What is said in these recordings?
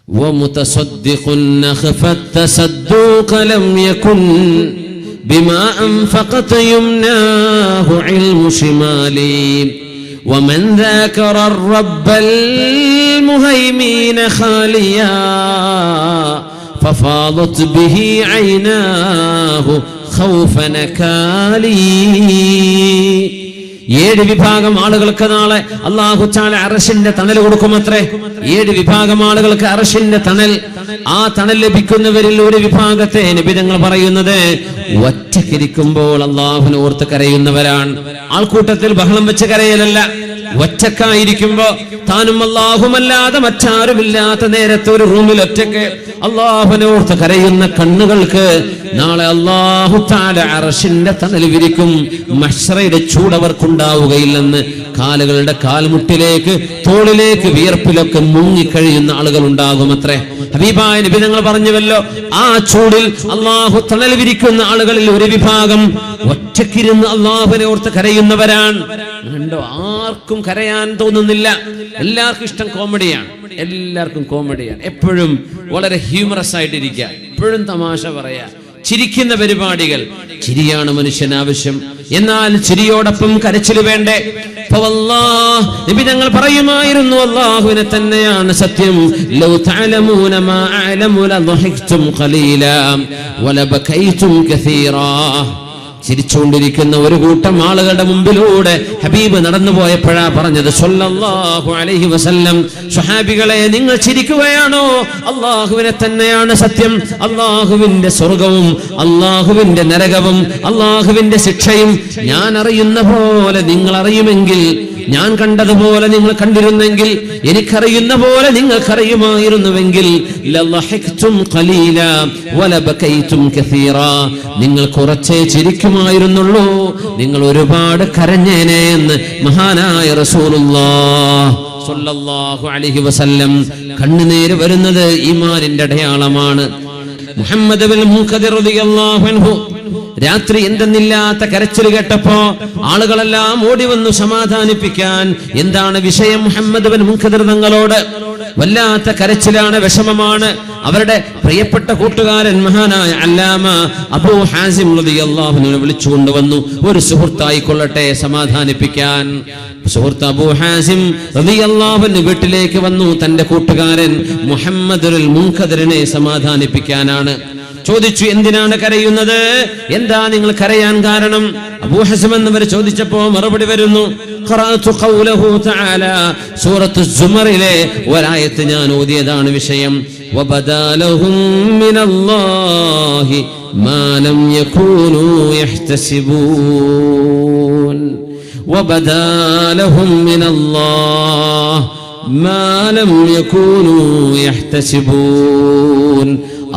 ومتصدق خفى التصدق لم يكن بما أنفقت يمناه علم شمالي ومن ذاكر الرب المهيمين خاليا ففاضت به عيناه خوف نكالي. 7 വിഭാഗം ആളുകൾക്ക് നാളെ അല്ലാഹു തആല അർശിന്റെ തണൽ കൊടുക്കുമത്രേ. 7 വിഭാഗം ആളുകൾക്ക് അർശിന്റെ തണൽ. ആ തണൽ ലഭിക്കുന്നവരിൽ ഒരു വിഭാഗത്തെ നബി തങ്ങൾ പറയുന്നത് ഒറ്റക്കിരിക്കുമ്പോൾ അല്ലാഹുവിനെ ഓർത്ത് കരയുന്നവരാണ്. ആൾക്കൂട്ടത്തിൽ ബഹളം വെച്ച് കരയലല്ല, ഒറ്റക്കായിരിക്കുമ്പോ താനും അല്ലാഹുമല്ലാതെ മറ്റാരുമില്ലാത്ത നേരത്തെ ഒരു റൂമിൽ ഒറ്റക്ക് അല്ലാഹുവിനെ ഓർത്ത് കരയുന്ന കണ്ണുകൾക്ക് നാളെ അല്ലാഹു തആല അർശിന്റെ തണൽ വിരിക്കും. മഹ്ശറയുടെ ചൂടവർക്കുണ്ടാവുകയില്ലെന്ന്. കാലുകളുടെ കാൽമുട്ടിലേക്ക് തോളിലേക്ക് വിയർപ്പിലൊക്കെ മുങ്ങിക്കഴിയുന്ന ആളുകൾ ഉണ്ടാകുമത്രേ. ഹബീബായ നബി തങ്ങൾ പറഞ്ഞുവല്ലോ, ആ ചൂടിൽ അല്ലാഹു തണൽ വിരിക്കുന്ന ആളുകളിൽ ഒരു വിഭാഗം ഒറ്റക്കിരുന്ന് അല്ലാഹുവിനെ ഓർത്ത് കരയുന്നവരാണ്. കണ്ടോ, ആർക്കും കരയാൻ തോന്നുന്നില്ല. എല്ലാവർക്കും ഇഷ്ടം കോമഡിയാണ്. എല്ലാവർക്കും കോമഡിയാണ്. എപ്പോഴും വളരെ ഹ്യൂമറസ് ആയിട്ടിരിക്കുക, എപ്പോഴും തമാശ പറയാ, ചിരിക്കുന്ന പരിപാടികൾ. ചിരിയാണ് മനുഷ്യന് ആവശ്യം. എന്നാൽ ചിരിയോടൊപ്പം കരച്ചിൽ വേണ്ടേ? നബി തങ്ങൾ പറയുമായിരുന്നു, അല്ലാഹുവിനെ തന്നെയാണ് സത്യം. ലൗ തഅലമൂന മാ അഅലമു ലദഹിക്തും ഖലീലാ വലബകൈതും കസീറാ. ചിരിച്ചുകൊണ്ടിരിക്കുന്ന ഒരു കൂട്ടം ആളുകളുടെ മുമ്പിലൂടെ ഹബീബ് നടന്നു പോയപ്പോഴാ പറഞ്ഞത് സ്വല്ലല്ലാഹു അലൈഹി വസല്ലം, സ്വഹാബികളെ നിങ്ങൾ ചിരിക്കുകയാണോ? അല്ലാഹുവിനെ തന്നെയാണ് സത്യം. അല്ലാഹുവിന്റെ സ്വർഗവും അല്ലാഹുവിന്റെ നരകവും അല്ലാഹുവിന്റെ ശിക്ഷയും ഞാൻ അറിയുന്ന പോലെ നിങ്ങൾ അറിയുമെങ്കിൽ, ഞാൻ കണ്ടതുപോലെ നിങ്ങൾ കണ്ടിരുന്നെങ്കിൽ, എനിക്കറിയുന്ന പോലെ നിങ്ങൾക്കറിയുമായിരുന്നുവെങ്കിൽ ലളഹിക്തും ഖലീലാ വലബകൈതും കസീറാ. നിങ്ങൾ കുറച്ചേ ചിരിക്കുമായിരുന്നുള്ളൂ, നിങ്ങൾ ഒരുപാട് കരഞ്ഞേനെ എന്ന് മഹാനായ റസൂലുള്ളാഹി സ്വല്ലല്ലാഹു അലൈഹി വസല്ലം. കണ്ണുനീര് വരുന്നത് ഈമാനിന്റെ അടയാളമാണ്. മുഹമ്മദ് ബിൻ മുൻകദിർ റളിയല്ലാഹു അൻഹു രാത്രി എന്തെന്നില്ലാത്ത കരച്ചിൽ കേട്ടപ്പോ ആളുകളെല്ലാം ഓടി വന്നു സമാധാനിപ്പിക്കാൻ. എന്താണ് വിഷയം? മുഹമ്മദ് ബിൻ മുൻകദിർ തങ്ങളോട് വല്ലാത്ത കരച്ചിലാണ്, വിഷമമാണ്. അവരുടെ പ്രിയപ്പെട്ട കൂട്ടുകാരൻ മഹാനായ അല്ലാമ അബൂ ഹാസിം റളിയല്ലാഹു അൻഹു വിളിച്ചുകൊണ്ടുവന്നു. ഒരു സുഹൃത്തായിക്കൊള്ളട്ടെ സമാധാനിപ്പിക്കാൻ. സുഹൃത്ത് അബൂ ഹാസിം റളിയല്ലാഹു അൻഹു വീട്ടിലേക്ക് വന്നു. തന്റെ കൂട്ടുകാരൻ മുഹമ്മദ് ബിൻ മുൻകദിറിനെ സമാധാനിപ്പിക്കാനാണ്. ചോദിച്ചു, എന്തിനാണ് കരയുന്നത്? എന്താ നിങ്ങൾ കരയാൻ കാരണം? അബൂ ഹസ്മ എന്നവർ ചോദിച്ചപ്പോ മറുപടി വരുന്നു, ഖറഅതു ഖൗലഹു തആല, സൂറത്തു സുമറിലെ ഒരായത്ത് ഞാൻ ഓതിയതാണ് വിഷയം. വബദാലഹും മിനല്ലാഹി മാ ലം യകൂനൂ യഹ്തസിബൂൻ. വബദാലഹും മിനല്ലാഹി മാ ലം യകൂനൂ യഹ്തസിബൂൻ.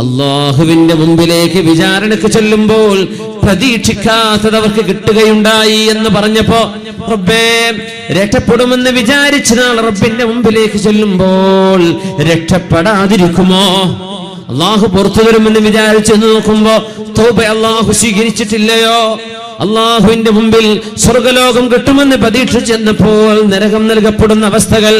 അല്ലാഹുവിന്റെ മുമ്പിലേക്ക് വിചാരണക്ക് ചെല്ലുമ്പോൾ പ്രതീക്ഷിക്കാത്തത് അവർക്ക് കിട്ടുകയുണ്ടായി എന്ന് പറഞ്ഞപ്പോ, റബ്ബേ രക്ഷപ്പെടുമെന്ന് വിചാരിച്ച നാൾ റബ്ബിന്റെ മുമ്പിലേക്ക് ചെല്ലുമ്പോൾ രക്ഷപ്പെടാതിരിക്കുമോ? അല്ലാഹു പുറത്തു വരുമെന്ന് വിചാരിച്ചു നോക്കുമ്പോ തൗബ അല്ലാഹു സ്വീകരിച്ചിട്ടില്ലയോ? അല്ലാഹുവിന്റെ മുമ്പിൽ സ്വർഗലോകം കിട്ടുമെന്ന് പ്രതീക്ഷിച്ചെന്നപ്പോൾ നരകം നൽകപ്പെടുന്ന അവസ്ഥകൾ.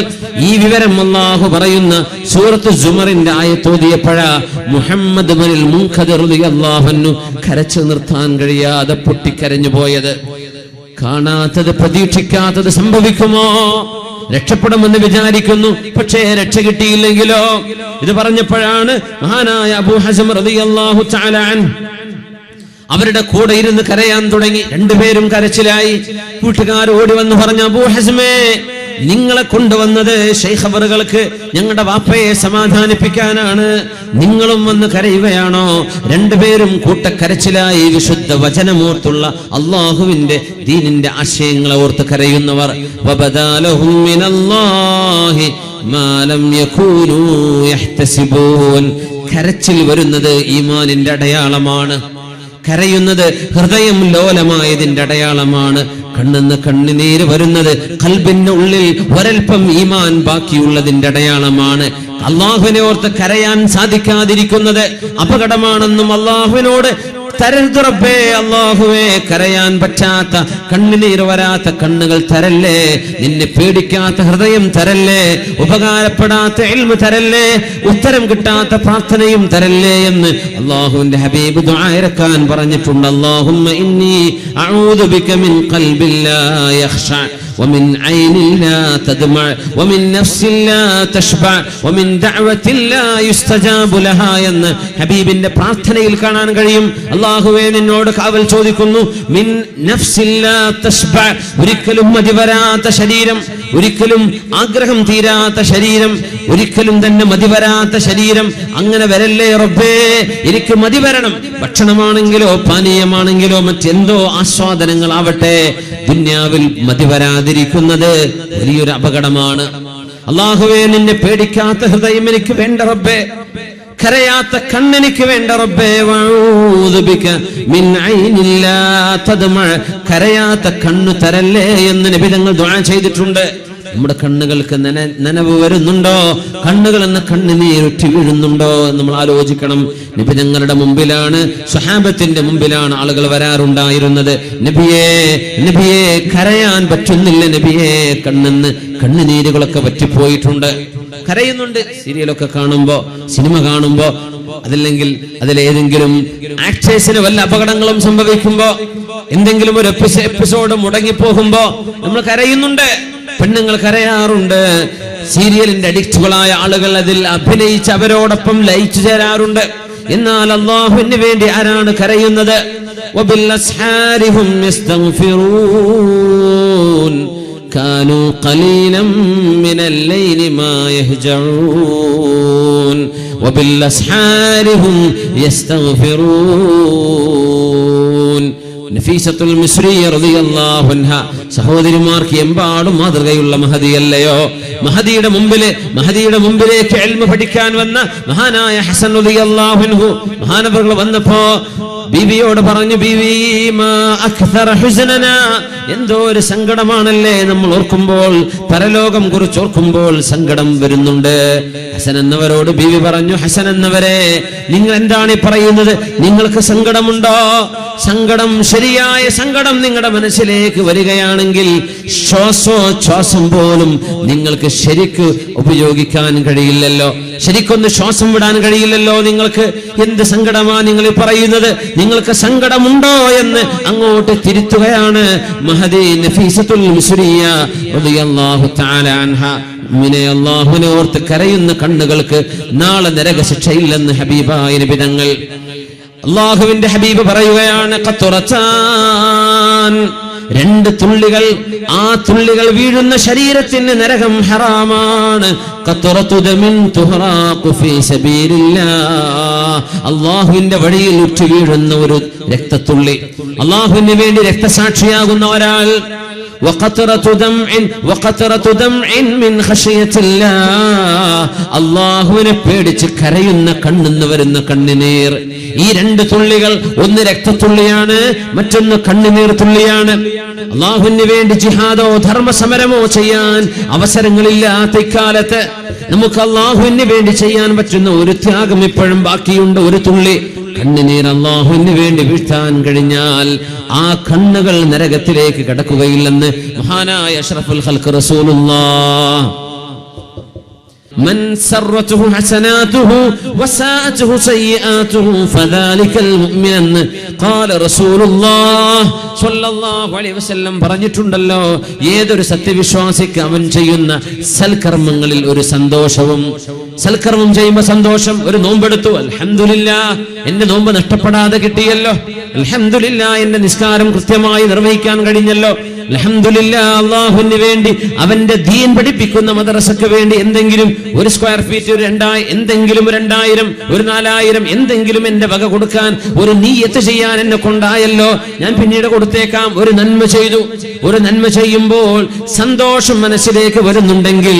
ഈ വിവരം അല്ലാഹു പറയുന്ന സൂറത്ത് സുമറിന്റെ ആയത്തോതിയപ്പോഴാ മുഹമ്മദ് ബിൻ മുൻകദിർ റളിയല്ലാഹു അൻഹു കരച്ചു നിർത്താൻ കഴിയാതെ പൊട്ടിക്കരഞ്ഞു പോയത്. കാണാത്തത് പ്രതീക്ഷിക്കാത്തത് സംഭവിക്കുമോ? രക്ഷപ്പെടുമെന്ന് വിചാരിക്കുന്നു, പക്ഷേ രക്ഷ കിട്ടിയില്ലെങ്കിലോ? ഇത് പറഞ്ഞപ്പോഴാണ് മഹാനായ അബൂ ഹസ്മ റളിയല്ലാഹു തആല അൻഹു അവരുടെ കൂടെ ഇരുന്ന് കരയാൻ തുടങ്ങി. രണ്ടുപേരും കരച്ചിലായി. കൂട്ടുകാർ ഓടി വന്ന് പറഞ്ഞു, അബൂ ഹസ്മേ, നിങ്ങളെ കൊണ്ടുവന്നത് ശൈഖ് അവറുകൾക്ക് ഞങ്ങളുടെ വാപ്പയെ സമാധാനിപ്പിക്കാനാണ്, നിങ്ങളും വന്ന് കരയുകയാണോ? രണ്ടുപേരും കൂട്ടക്കരച്ചിലായി. വിശുദ്ധ വചനമോർത്തുള്ള അല്ലാഹുവിന്റെ ദീനിന്റെ ആശയങ്ങളെ ഓർത്ത് കരയുന്നവർ. വബദാലഹും മിനല്ലാഹി മാ ലം യകൂനൂ യഹ്തസിബൂൻ. കരച്ചിൽ വരുന്നത് ഈമാനിന്റെ അടയാളമാണ്. കരയുന്നത് ഹൃദയം ലോലമായതിന്റെ അടയാളമാണ്. കണ്ണെന്ന് കണ്ണുനീര് വരുന്നത് ഖൽബിന്റെ ഉള്ളിൽ ഒരൽപ്പം ഈമാൻ ബാക്കിയുള്ളതിന്റെ അടയാളമാണ്. അല്ലാഹുവിനെ ഓർത്ത് കരയാൻ സാധിക്കാതിരിക്കുന്നത് അപകടമാണെന്നും അല്ലാഹുവിനോട് തരരുത് റബ്ബേ. അല്ലാഹുവേ, കരയാൻ പറ്റാത്ത, കണ്ണുനീർ വരാത്ത കണ്ണുകൾ തരല്ലേ, നിന്നെ പേടിക്കാത്ത ഹൃദയം തരല്ലേ, ഉപകാരപ്പെടാത്ത ഇൽമു തരല്ലേ, ഉത്തരം കിട്ടാത്ത പ്രാർത്ഥനയും തരല്ലേ എന്ന് അല്ലാഹുവിന്റെ ഹബീബ് ദുആ ഇറക്കാൻ പറഞ്ഞിട്ടുണ്ട്. അല്ലാഹുമ്മ ഇന്നി അഊദു ബിക മിൻ ഖൽബിൻ ലാ യഖ്ശഅ ومن عين لا تدمع ومن نفس لا تشبع ومن دعوة لا يستجاب لها എന്ന് ഹബീബിന്റെ പ്രാർത്ഥനയിൽ കാണാൻ കഴിയും. അല്ലാഹുവേ, നിന്നോട് കാവൽ ചോദിക്കുന്നു. മിൻ നഫ്സിൻ ലാ തശ്ബഅ, ഒരിക്കലും മതിവരാത്ത ശരീരം, ഒരിക്കലും ആഗ്രഹം തീരാത്ത ശരീരം, ഒരിക്കലും തന്നെ മതിവരാത്ത ശരീരം. അങ്ങനെ വരല്ലേ റബ്ബേ, എനിക്ക് മതിവരണം. ഭക്ഷണമാണെങ്കിലോ പാനീയമാണെങ്കിലോ മറ്റെന്തോ ആസ്വാദനങ്ങളാവട്ടെ, ദുന്യാവിൽ മതിവരാതിരിക്കുന്നത് വലിയൊരു അപകടമാണ്. അല്ലാഹുവേ, നിന്നെ പേടിക്കാത്ത ഹൃദയം എനിക്ക് വേണ്ട റബ്ബേ, കരയാത്ത കണ്ണെനിക്ക് വേണ്ട റബ്ബേ. വഊദു ബിക മിൻ ഐനിൻ ലാ തദ്മഅ, കരയാത്ത കണ്ണ് തരല്ലേ എന്ന് നബി തങ്ങൾ ദുആ ചെയ്തിട്ടുണ്ട്. നമ്മുടെ കണ്ണുകൾക്ക് നനവ് വരുന്നുണ്ടോ? കണ്ണുകൾ എന്ന കണ്ണുനീരുറ്റി വീഴുന്നുണ്ടോ എന്ന് നമ്മൾ ആലോചിക്കണം. നബി തങ്ങളുടെ മുമ്പിലാണ്, സ്വഹാബത്തിന്റെ മുമ്പിലാണ് ആളുകൾ വരാറുണ്ടായിരുന്നത്. നബിയേ, നബിയേ, കരയാൻ പറ്റുന്നില്ല നബിയേ, കണ്ണുനീരുകളൊക്കെ പറ്റിപ്പോയിട്ടുണ്ട്. കരയുന്നുണ്ട് സീരിയലൊക്കെ കാണുമ്പോ, സിനിമ കാണുമ്പോ, അതല്ലെങ്കിൽ അതിലേതെങ്കിലും ആക്ടേഴ്സിന് വല്ല അപകടങ്ങളും സംഭവിക്കുമ്പോ, എന്തെങ്കിലും ഒരു എപ്പിസോഡ് മുടങ്ങിപ്പോകുമ്പോ നമ്മൾ കരയുന്നുണ്ട്. പെണ്ണുങ്ങൾ കരയാറുണ്ട്. സീരിയലിന്റെ അഡിക്റ്റുകളായ ആളുകൾ അതിൽ അഭിനയിച്ച് അവരോടൊപ്പം ലയിച്ചു ചേരാറുണ്ട്. എന്നാൽ അല്ലാഹുവിന് വേണ്ടി ആരാണ് കരയുന്നത്? വബിൽ അസ്ഹാരിഹും യസ്തഗ്ഫിറൂൻ കാനൂ ഖലീലൻ മിനൽ ലൈലി മാ യഹ്ജഊൻ വബിൽ അസ്ഹാരിഹും യസ്തഗ്ഫിറൂൻ. നഫീസത്തുൽ മിസ്രിയ റളിയല്ലാഹു അൻഹ സഹോദരിമാർക്ക് എമ്പാടും മാതൃകയുള്ള മഹദിയല്ലയോ? മഹദിയുടെ മുമ്പിലേക്ക് ഇൽമു പഠിക്കാൻ വന്ന മഹാനായ ഹസൻ റളിയല്ലാഹു അൻഹു മഹാനവറുകൾ വന്നപ്പോ ബീവിയോട് പറഞ്ഞു, ബീവി മാ അക്സറ ഹുസ്നനാ, എന്തോ ഒരു സങ്കടമാണല്ലേ നമ്മൾ ഓർക്കുമ്പോൾ, പരലോകം കുറിച്ച് ഓർക്കുമ്പോൾ സങ്കടം വരുന്നുണ്ട്. ഹസൻ എന്നവരോട് ബീവി പറഞ്ഞു, ഹസൻ എന്നവരെ, നിങ്ങൾ എന്താണ് ഈ പറയുന്നത്? നിങ്ങൾക്ക് സങ്കടമുണ്ടോ? സങ്കടം, ശരിയായ സങ്കടം നിങ്ങളുടെ മനസ്സിലേക്ക് വരികയാണെങ്കിൽ ശ്വാസം പോലും നിങ്ങൾക്ക് ശരിക്ക് ഉപയോഗിക്കാൻ കഴിയില്ലല്ലോ, ശരിക്കൊന്ന് ശ്വാസം വിടാൻ കഴിയില്ലല്ലോ നിങ്ങൾക്ക്. എന്ത് സങ്കടമാണ് നിങ്ങൾ പറയുന്നത്? നിങ്ങൾക്ക് സങ്കടമുണ്ടോ എന്ന് അങ്ങോട്ട് തിരുത്തുകയാണ് മഹദി നഫീസത്തുൽ മിസ്രിയ റളിയല്ലാഹു തആല അൻഹ. അല്ലാഹുവിനെ ഓർത്ത് കരയുന്ന കണ്ണുകൾക്ക് നാളെ നരകശിക്ഷയില്ലെന്ന് ഹബീബായ നബി തങ്ങൾ. അല്ലാഹുവിന്റെ ഹബീബ് പറയുകയാണ്, ഖത്തുറത്താൻ, രണ്ട് തുള്ളികൾ, ആ തുള്ളികൾ വീഴുന്ന ശരീരത്തിന് നരകം ഹറാമാണ്. ഖത്തുറത്തു ദമിൻ തുഹറാഖു ഫീ സബീലില്ലാഹ്, അല്ലാഹുവിന്റെ വഴിയിൽ ഉറ്റു വീഴുന്ന ഒരു രക്തത്തുള്ളി, അല്ലാഹുവിന് വേണ്ടി രക്തസാക്ഷിയാകുന്ന ഒരാൾ. വഖത്റതു ദംഇൻ മിൻ ഖശിയത്തില്ലാഹ്, അല്ലാഹുവിനെ പേടിച്ച് കരയുന്ന കണ്ണിന്ന് വരുന്ന കണ്ണുനീർ. ഈ രണ്ട് തുള്ളികൾ, ഒന്ന് രക്തത്തുള്ളിയാണ്, മറ്റൊന്ന് കണ്ണുനീർ തുള്ളിയാണ്. അല്ലാഹുവിന് വേണ്ടി ജിഹാദോ ധർമ്മസമരമോ ചെയ്യാൻ അവസരങ്ങളില്ലാത്ത ഇക്കാലത്ത് നമുക്ക് അല്ലാഹുവിന് വേണ്ടി ചെയ്യാൻ പറ്റുന്ന ഒരു ത്യാഗം ഇപ്പോഴും ബാക്കിയുണ്ട്. ഒരു തുള്ളി കണ്ണുനീർ അല്ലാഹുവിന് വേണ്ടി വീഴ്ത്താൻ കഴിഞ്ഞാൽ ആ കണ്ണുകൾ നരകത്തിലേക്ക് കടക്കുകയില്ലെന്ന് മഹാനായ അഷ്റഫുൽ ഖൽഖ് റസൂലുള്ളാഹ്. من سرته حسناته وساءته سيئاته فذلك المؤمن قال رسول الله صلى الله عليه وسلم പറഞ്ഞിട്ടുണ്ടല്ലോ, ഏതൊരു സത്യവിശ്വാസിക്ക് അവൻ ചെയ്യുന്ന സൽക്കർമ്മങ്ങളിൽ ഒരു സന്തോഷവും, സൽക്കർമ്മം ചെയ്യുമ്പോൾ സന്തോഷം. ഒരു നോമ്പെടുത്തു, അൽഹംദുലില്ലാഹ് എന്റെ നോമ്പ് നഷ്ടപ്പെടാതെ കിട്ടിയല്ലോ, അൽഹംദുലില്ലാഹ് എന്റെ നിസ്കാരം കൃത്യമായി നിർവഹിക്കാൻ കഴിഞ്ഞല്ലോ, അൽഹംദുലില്ലാഹ് അല്ലാഹുവിന് വേണ്ടി അവന്റെ ദീൻ പഠിപ്പിക്കുന്ന മദ്രസക്ക് വേണ്ടി എന്തെങ്കിലും ഒരു സ്ക്വയർ ഫീറ്റ്, ഒരു 2000, എന്തെങ്കിലും 2000, ഒരു 4000 എന്തെങ്കിലും എന്റെ വക കൊടുക്കാൻ ഒരു നിയ്യത്ത് ചെയ്യാൻ എന്നെ കൊണ്ടായല്ലോ, ഞാൻ പിന്നീട് കൊടുത്തേക്കാം. ഒരു നന്മ ചെയ്തു. ഒരു നന്മ ചെയ്യുമ്പോൾ സന്തോഷം മനസ്സിലേക്ക് വരുന്നുണ്ടെങ്കിൽ,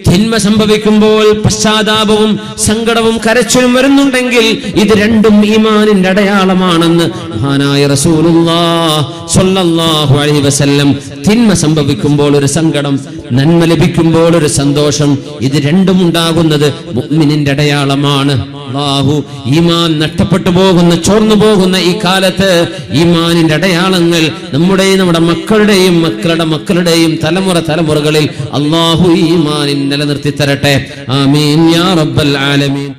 തിന്മ സംഭവിക്കുമ്പോൾ പശ്ചാത്താപവും സങ്കടവും കരച്ചിലും വരുന്നുണ്ടെങ്കിൽ, ഇത് രണ്ടും ഈമാനിന്റെ അടയാളമാണെന്ന് മഹാനായ റസൂലുള്ളാഹി സ്വല്ലല്ലാഹു അലൈഹി വസല്ലം. തിന്മ സംഭവിക്കുമ്പോൾ ഒരു സങ്കടം, നന്മ ലഭിക്കുമ്പോൾ ഒരു സന്തോഷം. ഇത് രണ്ടും ഉണ്ടാകുന്നത് മുഅ്മിനിന്റെ അടയാളമാണ്. അല്ലാഹു ഈമാൻ നഷ്ടപ്പെട്ടു പോകുന്ന, ചോർന്നു പോകുന്ന ഈ കാലത്ത് ഈമാനിന്റെ അടയാളങ്ങൾ നമ്മുടെ മക്കളുടെയും മക്കളുടെ മക്കളുടെയും തലമുറകളിൽ അല്ലാഹു ഈമാൻ നിലനിർത്തി തരട്ടെ. ആമീൻ യാ റബ്ബൽ ആലമീൻ.